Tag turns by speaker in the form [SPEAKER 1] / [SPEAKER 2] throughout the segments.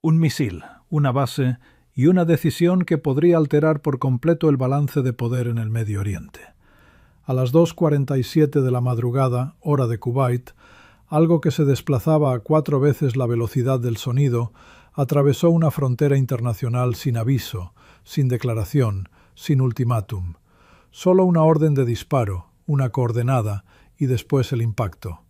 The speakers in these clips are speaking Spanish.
[SPEAKER 1] Un misil, una base y una decisión que podría alterar por completo el balance de poder en el Medio Oriente. A las 2:47 de la madrugada, hora de Kuwait, algo que se desplazaba a 4 veces la velocidad del sonido, atravesó una frontera internacional sin aviso, sin declaración, sin ultimátum. Solo una orden de disparo, una coordenada y después el impacto.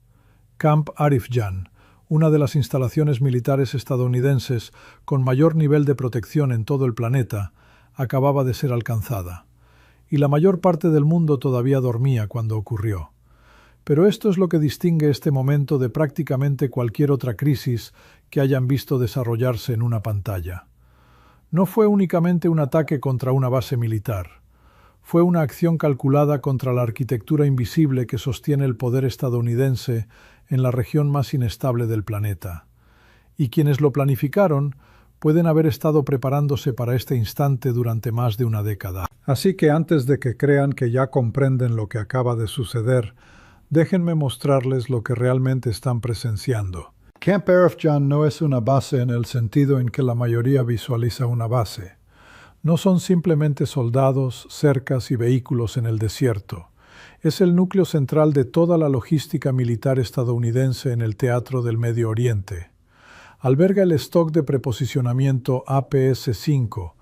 [SPEAKER 1] Camp Arif Jan, una de las instalaciones militares estadounidenses con mayor nivel de protección en todo el planeta, acababa de ser alcanzada. Y la mayor parte del mundo todavía dormía cuando ocurrió. Pero esto es lo que distingue este momento de prácticamente cualquier otra crisis que hayan visto desarrollarse en una pantalla. No fue únicamente un ataque contra una base militar. Fue una acción calculada contra la arquitectura invisible que sostiene el poder estadounidense en la región más inestable del planeta. Y quienes lo planificaron pueden haber estado preparándose para este instante durante más de una década. Así que antes de que crean que ya comprenden lo que acaba de suceder, déjenme mostrarles lo que realmente están presenciando. Camp Arif Jan no es una base en el sentido en que la mayoría visualiza una base. No son simplemente soldados, cercas y vehículos en el desierto. Es el núcleo central de toda la logística militar estadounidense en el teatro del Medio Oriente. Alberga el stock de preposicionamiento APS-5,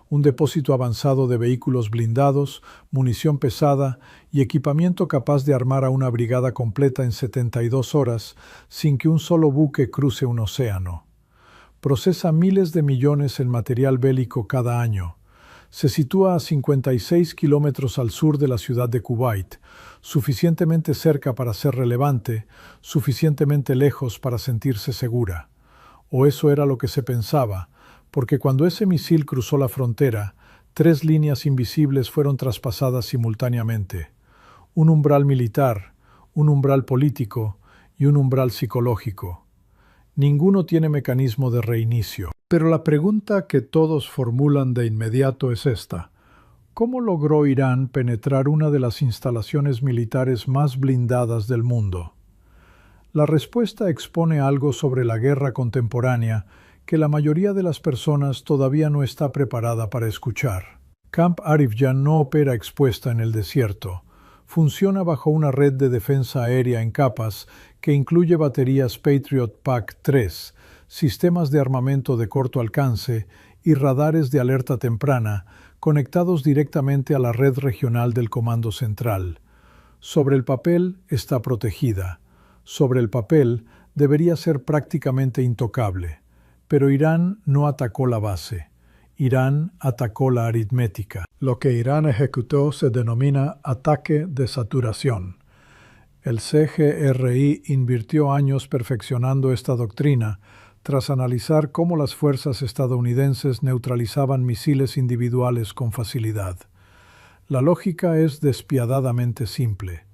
[SPEAKER 1] un depósito avanzado de vehículos blindados, munición pesada y equipamiento capaz de armar a una brigada completa en 72 horas sin que un solo buque cruce un océano. Procesa miles de millones en material bélico cada año. Se sitúa a 56 kilómetros al sur de la ciudad de Kuwait, suficientemente cerca para ser relevante, suficientemente lejos para sentirse segura. O eso era lo que se pensaba, porque cuando ese misil cruzó la frontera, 3 líneas invisibles fueron traspasadas simultáneamente. Un umbral militar, un umbral político y un umbral psicológico. Ninguno tiene mecanismo de reinicio. Pero la pregunta que todos formulan de inmediato es esta: ¿cómo logró Irán penetrar una de las instalaciones militares más blindadas del mundo? La respuesta expone algo sobre la guerra contemporánea que la mayoría de las personas todavía no está preparada para escuchar. Camp Arif Jan no opera expuesta en el desierto. Funciona bajo una red de defensa aérea en capas que incluye baterías Patriot PAC-3, sistemas de armamento de corto alcance y radares de alerta temprana conectados directamente a la red regional del Comando Central. Sobre el papel está protegida. Sobre el papel debería ser prácticamente intocable. Pero Irán no atacó la base. Irán atacó la aritmética. Lo que Irán ejecutó se denomina ataque de saturación. El CGRI invirtió años perfeccionando esta doctrina, tras analizar cómo las fuerzas estadounidenses neutralizaban misiles individuales con facilidad. La lógica es despiadadamente simple.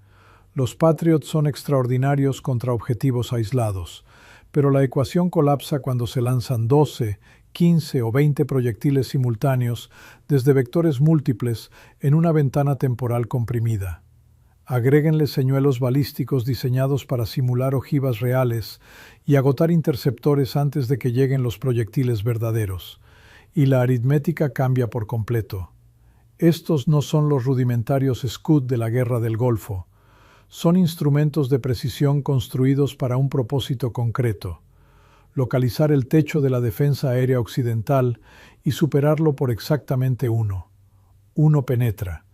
[SPEAKER 1] Los Patriot son extraordinarios contra objetivos aislados, pero la ecuación colapsa cuando se lanzan 12, 15 o 20 proyectiles simultáneos desde vectores múltiples en una ventana temporal comprimida. Agréguenle señuelos balísticos diseñados para simular ojivas reales y agotar interceptores antes de que lleguen los proyectiles verdaderos. Y la aritmética cambia por completo. Estos no son los rudimentarios Scud de la Guerra del Golfo. Son instrumentos de precisión construidos para un propósito concreto: localizar el techo de la defensa aérea occidental y superarlo por exactamente uno. Uno penetra.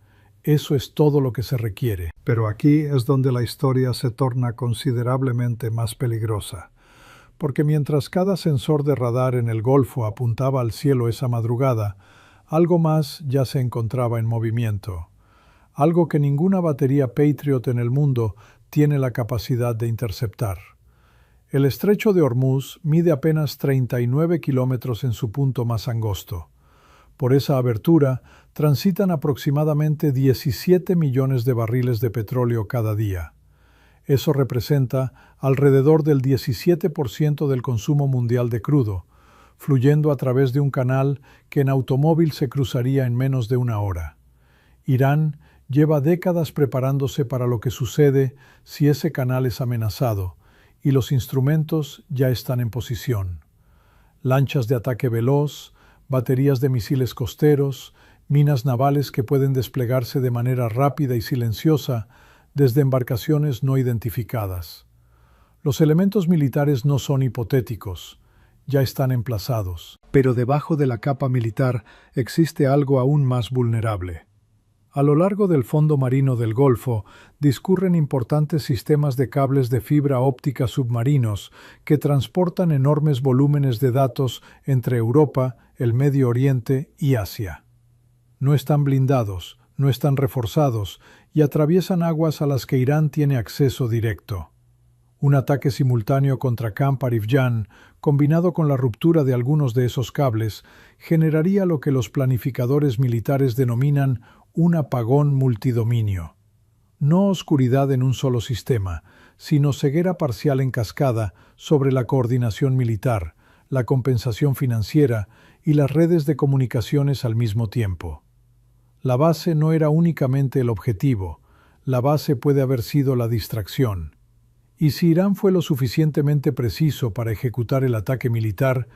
[SPEAKER 1] Eso es todo lo que se requiere. Pero aquí es donde la historia se torna considerablemente más peligrosa, porque mientras cada sensor de radar en el Golfo apuntaba al cielo esa madrugada, algo más ya se encontraba en movimiento. Algo que ninguna batería Patriot en el mundo tiene la capacidad de interceptar. El estrecho de Hormuz mide apenas 39 kilómetros en su punto más angosto. Por esa abertura transitan aproximadamente 17 millones de barriles de petróleo cada día. Eso representa alrededor del 17% del consumo mundial de crudo, fluyendo a través de un canal que en automóvil se cruzaría en menos de una hora. Irán lleva décadas preparándose para lo que sucede si ese canal es amenazado, y los instrumentos ya están en posición. lanchas de ataque veloz, baterías de misiles costeros, minas navales que pueden desplegarse de manera rápida y silenciosa desde embarcaciones no identificadas. Los elementos militares no son hipotéticos, ya están emplazados. Pero debajo de la capa militar existe algo aún más vulnerable. A lo largo del fondo marino del Golfo discurren importantes sistemas de cables de fibra óptica submarinos que transportan enormes volúmenes de datos entre Europa, el Medio Oriente y Asia. No están blindados, no están reforzados y atraviesan aguas a las que Irán tiene acceso directo. Un ataque simultáneo contra Camp Arif-Jan, combinado con la ruptura de algunos de esos cables, generaría lo que los planificadores militares denominan un apagón multidominio. No oscuridad en un solo sistema, sino ceguera parcial en cascada sobre la coordinación militar, la compensación financiera y las redes de comunicaciones al mismo tiempo. La base no era únicamente el objetivo, la base puede haber sido la distracción. Y si Irán fue lo suficientemente preciso para ejecutar el ataque militar,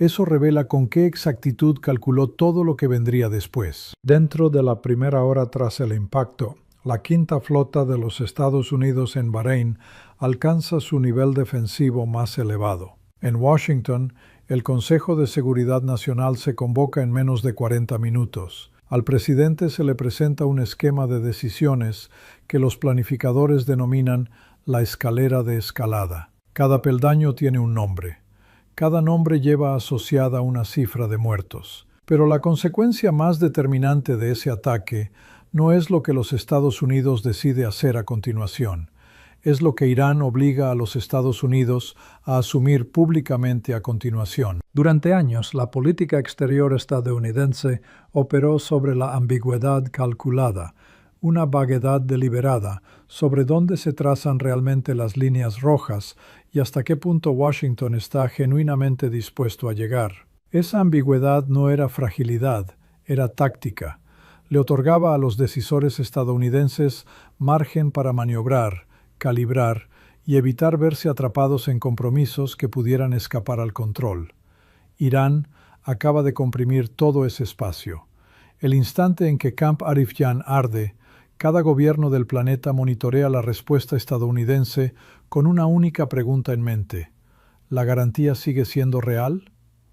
[SPEAKER 1] eso revela con qué exactitud calculó todo lo que vendría después. Dentro de la primera hora tras el impacto, la Quinta Flota de los Estados Unidos en Bahrein alcanza su nivel defensivo más elevado. En Washington, el Consejo de Seguridad Nacional se convoca en menos de 40 minutos. Al presidente se le presenta un esquema de decisiones que los planificadores denominan la escalera de escalada. Cada peldaño tiene un nombre. Cada nombre lleva asociada una cifra de muertos. Pero la consecuencia más determinante de ese ataque no es lo que los Estados Unidos decide hacer a continuación. Es lo que Irán obliga a los Estados Unidos a asumir públicamente a continuación. Durante años, la política exterior estadounidense operó sobre la ambigüedad calculada, una vaguedad deliberada sobre dónde se trazan realmente las líneas rojas y hasta qué punto Washington está genuinamente dispuesto a llegar. Esa ambigüedad no era fragilidad, era táctica. Le otorgaba a los decisores estadounidenses margen para maniobrar, calibrar y evitar verse atrapados en compromisos que pudieran escapar al control. Irán acaba de comprimir todo ese espacio. El instante en que Camp Arif-Jan arde, cada gobierno del planeta monitorea la respuesta estadounidense con una única pregunta en mente. ¿La garantía sigue siendo real?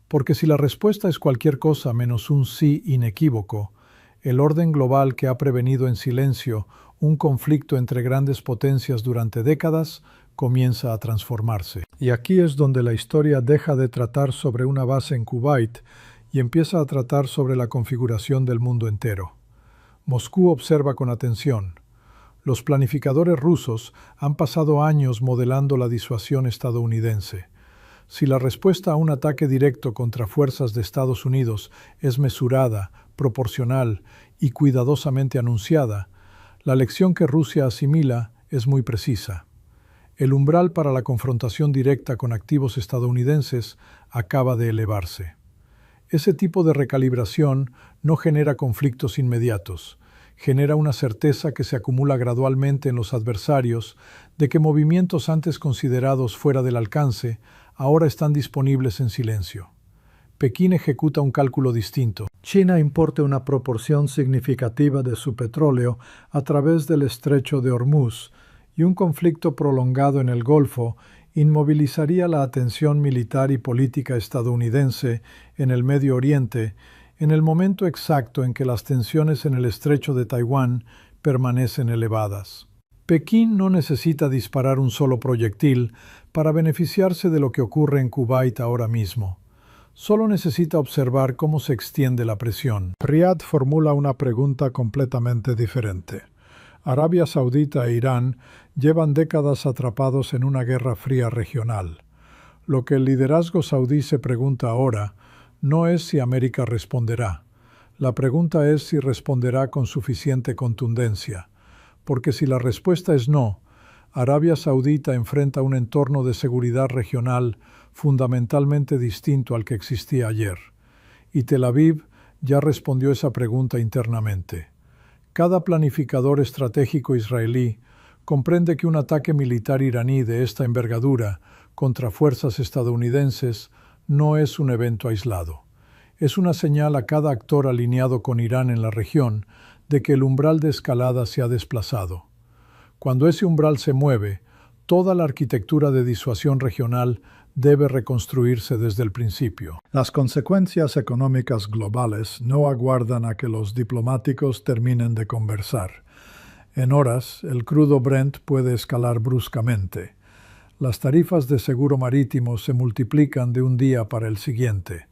[SPEAKER 1] Porque si la respuesta es cualquier cosa menos un sí inequívoco, el orden global que ha prevenido en silencio un conflicto entre grandes potencias durante décadas comienza a transformarse. Y aquí es donde la historia deja de tratar sobre una base en Kuwait y empieza a tratar sobre la configuración del mundo entero. Moscú observa con atención. Los planificadores rusos han pasado años modelando la disuasión estadounidense. Si la respuesta a un ataque directo contra fuerzas de Estados Unidos es mesurada, proporcional y cuidadosamente anunciada, la lección que Rusia asimila es muy precisa. El umbral para la confrontación directa con activos estadounidenses acaba de elevarse. Ese tipo de recalibración no genera conflictos inmediatos, genera una certeza que se acumula gradualmente en los adversarios de que movimientos antes considerados fuera del alcance ahora están disponibles en silencio. Pekín ejecuta un cálculo distinto. China importa una proporción significativa de su petróleo a través del estrecho de Hormuz, y un conflicto prolongado en el Golfo inmovilizaría la atención militar y política estadounidense en el Medio Oriente en el momento exacto en que las tensiones en el estrecho de Taiwán permanecen elevadas. Pekín no necesita disparar un solo proyectil para beneficiarse de lo que ocurre en Kuwait ahora mismo. Solo necesita observar cómo se extiende la presión. Riad formula una pregunta completamente diferente. Arabia Saudita e Irán llevan décadas atrapados en una guerra fría regional. Lo que el liderazgo saudí se pregunta ahora no es si América responderá. La pregunta es si responderá con suficiente contundencia. Porque si la respuesta es no, Arabia Saudita enfrenta un entorno de seguridad regional fundamentalmente distinto al que existía ayer. Y Tel Aviv ya respondió esa pregunta internamente. Cada planificador estratégico israelí comprende que un ataque militar iraní de esta envergadura contra fuerzas estadounidenses no es un evento aislado. Es una señal a cada actor alineado con Irán en la región de que el umbral de escalada se ha desplazado. Cuando ese umbral se mueve, toda la arquitectura de disuasión regional debe reconstruirse desde el principio. Las consecuencias económicas globales no aguardan a que los diplomáticos terminen de conversar. En horas, el crudo Brent puede escalar bruscamente. Las tarifas de seguro marítimo se multiplican de un día para el siguiente.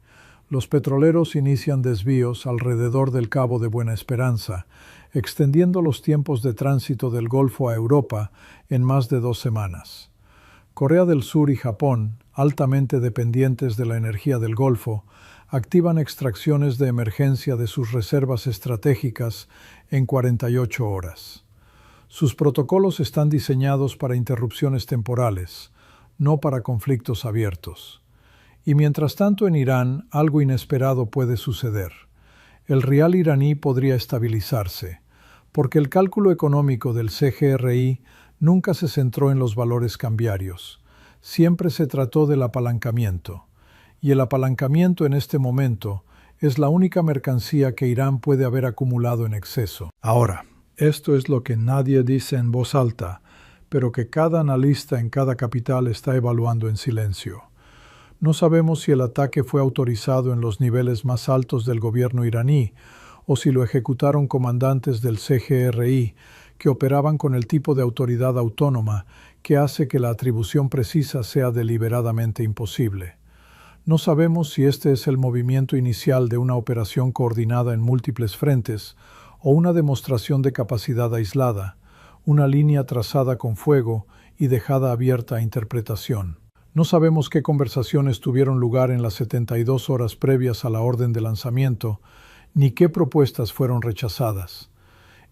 [SPEAKER 1] Los petroleros inician desvíos alrededor del Cabo de Buena Esperanza, extendiendo los tiempos de tránsito del Golfo a Europa en más de 2 semanas. Corea del Sur y Japón, altamente dependientes de la energía del Golfo, activan extracciones de emergencia de sus reservas estratégicas en 48 horas. Sus protocolos están diseñados para interrupciones temporales, no para conflictos abiertos. Y mientras tanto en Irán, algo inesperado puede suceder. El rial iraní podría estabilizarse, porque el cálculo económico del CGRI nunca se centró en los valores cambiarios. Siempre se trató del apalancamiento. Y el apalancamiento en este momento es la única mercancía que Irán puede haber acumulado en exceso. Ahora, esto es lo que nadie dice en voz alta, pero que cada analista en cada capital está evaluando en silencio. No sabemos si el ataque fue autorizado en los niveles más altos del gobierno iraní o si lo ejecutaron comandantes del CGRI que operaban con el tipo de autoridad autónoma que hace que la atribución precisa sea deliberadamente imposible. No sabemos si este es el movimiento inicial de una operación coordinada en múltiples frentes o una demostración de capacidad aislada, una línea trazada con fuego y dejada abierta a interpretación. No sabemos qué conversaciones tuvieron lugar en las 72 horas previas a la orden de lanzamiento, ni qué propuestas fueron rechazadas.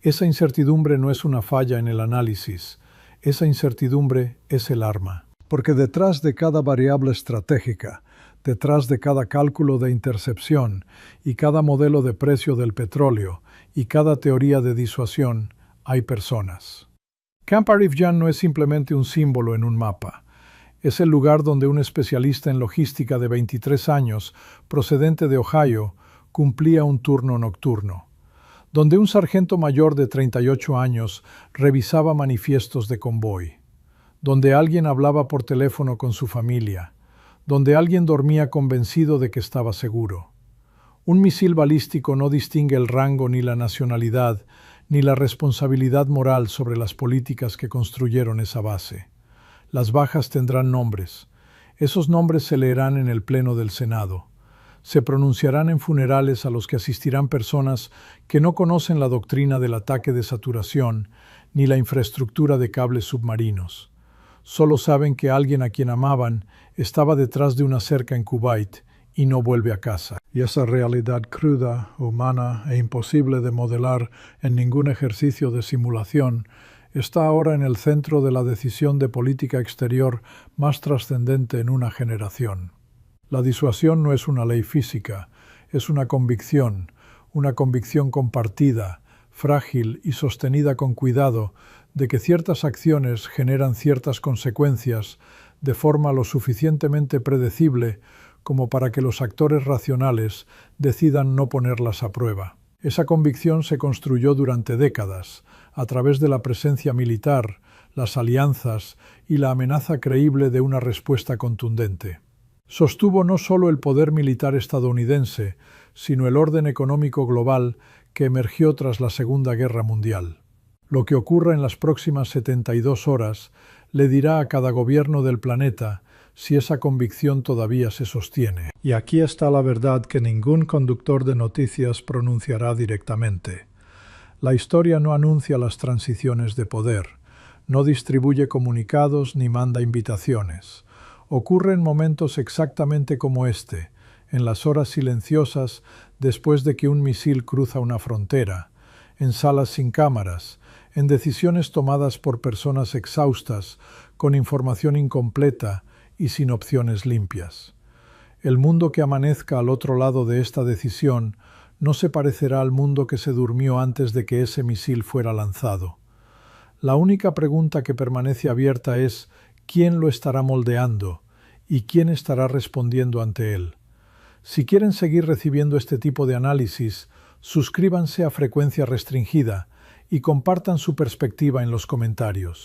[SPEAKER 1] Esa incertidumbre no es una falla en el análisis, esa incertidumbre es el arma. Porque detrás de cada variable estratégica, detrás de cada cálculo de intercepción y cada modelo de precio del petróleo y cada teoría de disuasión, hay personas. Camp Arifjan no es simplemente un símbolo en un mapa. Es el lugar donde un especialista en logística de 23 años, procedente de Ohio, cumplía un turno nocturno. Donde un sargento mayor de 38 años revisaba manifiestos de convoy. Donde alguien hablaba por teléfono con su familia. Donde alguien dormía convencido de que estaba seguro. Un misil balístico no distingue el rango ni la nacionalidad, ni la responsabilidad moral sobre las políticas que construyeron esa base. Las bajas tendrán nombres. Esos nombres se leerán en el Pleno del Senado. Se pronunciarán en funerales a los que asistirán personas que no conocen la doctrina del ataque de saturación ni la infraestructura de cables submarinos. Solo saben que alguien a quien amaban estaba detrás de una cerca en Kuwait y no vuelve a casa. Y esa realidad cruda, humana e imposible de modelar en ningún ejercicio de simulación está ahora en el centro de la decisión de política exterior más trascendente en una generación. La disuasión no es una ley física, es una convicción compartida, frágil y sostenida con cuidado, de que ciertas acciones generan ciertas consecuencias de forma lo suficientemente predecible como para que los actores racionales decidan no ponerlas a prueba. Esa convicción se construyó durante décadas, a través de la presencia militar, las alianzas y la amenaza creíble de una respuesta contundente. Sostuvo no solo el poder militar estadounidense, sino el orden económico global que emergió tras la Segunda Guerra Mundial. Lo que ocurra en las próximas 72 horas le dirá a cada gobierno del planeta si esa convicción todavía se sostiene. Y aquí está la verdad que ningún conductor de noticias pronunciará directamente. La historia no anuncia las transiciones de poder, no distribuye comunicados ni manda invitaciones. Ocurre en momentos exactamente como este, en las horas silenciosas después de que un misil cruza una frontera, en salas sin cámaras, en decisiones tomadas por personas exhaustas, con información incompleta y sin opciones limpias. El mundo que amanezca al otro lado de esta decisión no se parecerá al mundo que se durmió antes de que ese misil fuera lanzado. La única pregunta que permanece abierta es ¿quién lo estará moldeando? y quién estará respondiendo ante él. Si quieren seguir recibiendo este tipo de análisis, suscríbanse a Frecuencia Restringida y compartan su perspectiva en los comentarios.